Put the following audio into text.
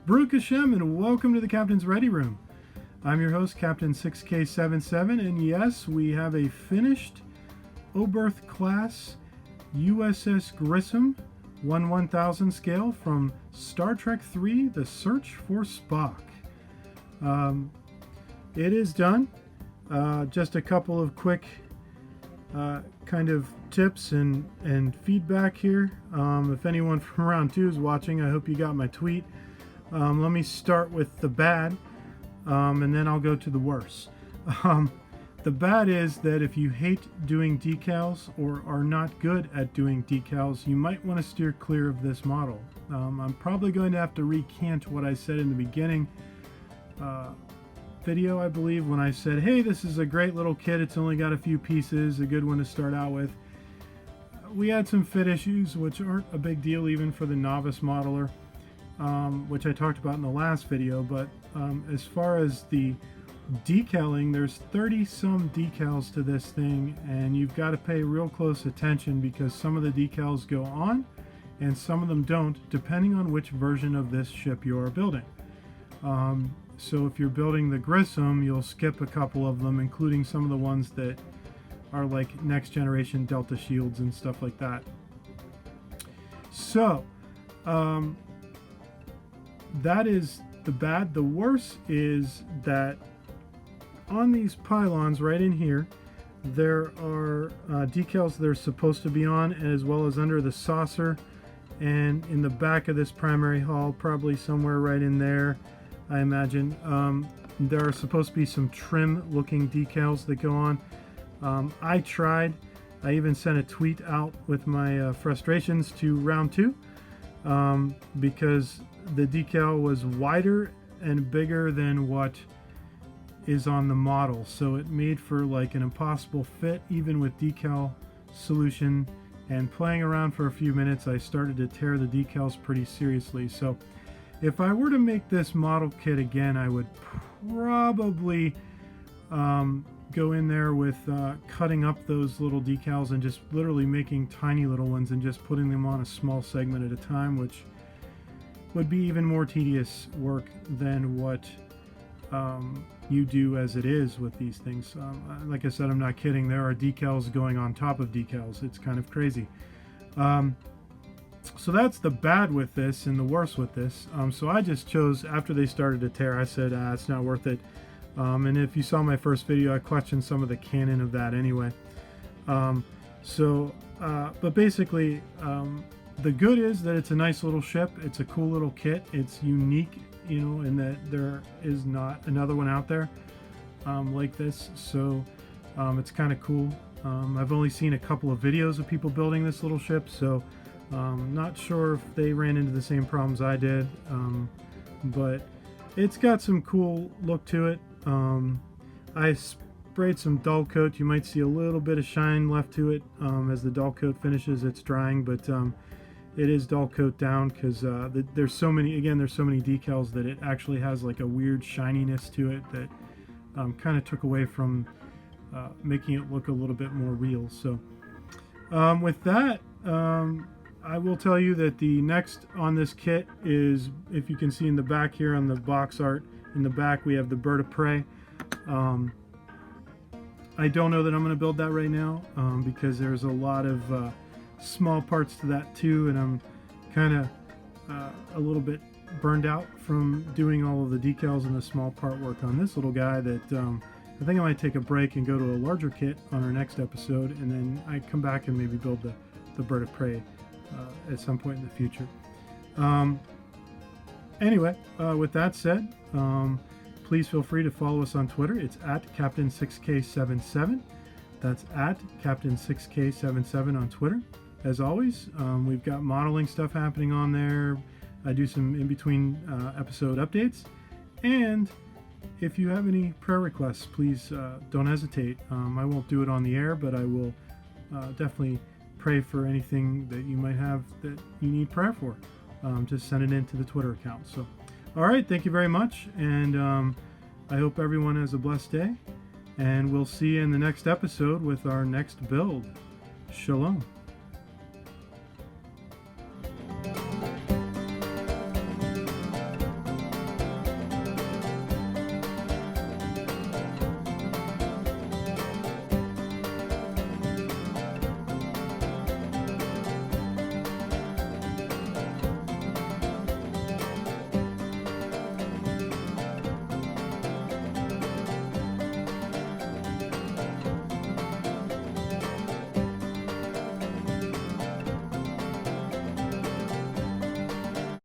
Baruch Hashem, and welcome to the Captain's Ready Room. I'm your host, Captain 6K77, and yes, we have a finished Oberth class USS Grissom 1/1000 scale from Star Trek III: The Search for Spock. It is done. Just a couple of quick kind of tips and feedback here. If anyone from round 2 is watching, I hope you got my tweet. Let me start with the bad, and then I'll go to the worse. The bad is that if you hate doing decals or are not good at doing decals, you might want to steer clear of this model. I'm probably going to have to recant what I said in the beginning video, I believe, when I said, hey, this is a great little kit, it's only got a few pieces, a good one to start out with. We had some fit issues, which aren't a big deal even for the novice modeler. Which I talked about in the last video, but as far as the decaling, there's 30 some decals to this thing, and you've got to pay real close attention because some of the decals go on and some of them don't, depending on which version of this ship you're building. So if you're building the Grissom, you'll skip a couple of them, including some of the ones that are like next generation Delta shields and stuff like that. So that is the bad. The worse is that on these pylons right in here, there are decals that are supposed to be on, as well as under the saucer and in the back of this primary hull, probably somewhere right in there, I imagine. There are supposed to be some trim looking decals that go on. I tried. I even sent a tweet out with my frustrations to round 2 because the decal was wider and bigger than what is on the model, so it made for like an impossible fit even with decal solution. And playing around for a few minutes, I started to tear the decals pretty seriously. So if I were to make this model kit again, I would probably go in there with cutting up those little decals and just literally making tiny little ones and just putting them on a small segment at a time, which would be even more tedious work than what you do as it is with these things. Like I said, I'm not kidding. There are decals going on top of decals. It's kind of crazy. So that's the bad with this and the worse with this. So I just chose, after they started to tear, I said, it's not worth it. And if you saw my first video, I questioned some of the canon of that anyway. But basically, the good is that it's a nice little ship. It's a cool little kit. It's unique, you know, in that there is not another one out there like this. So it's kind of cool. I've only seen a couple of videos of people building this little ship, so not sure if they ran into the same problems I did. But it's got some cool look to it. I sprayed some dull coat. You might see a little bit of shine left to it as the dull coat finishes. It's drying, but it is dull coat down because there's so many decals that it actually has like a weird shininess to it that kind of took away from making it look a little bit more real. So with that, I will tell you that the next on this kit is, if you can see in the back here on the box art, in the back we have the bird of prey. I don't know that I'm going to build that right now because there's a lot of small parts to that too, and I'm kind of a little bit burned out from doing all of the decals and the small part work on this little guy that I think I might take a break and go to a larger kit on our next episode, and then I come back and maybe build the bird of prey at some point in the future. Anyway, with that said, please feel free to follow us on Twitter. It's at Captain6K77. That's at Captain6K77 on Twitter. As always, we've got modeling stuff happening on there. I do some in-between episode updates. And if you have any prayer requests, please don't hesitate. I won't do it on the air, but I will definitely pray for anything that you might have that you need prayer for. Just send it in to the Twitter account. So, all right, thank you very much. And I hope everyone has a blessed day. And we'll see you in the next episode with our next build. Shalom.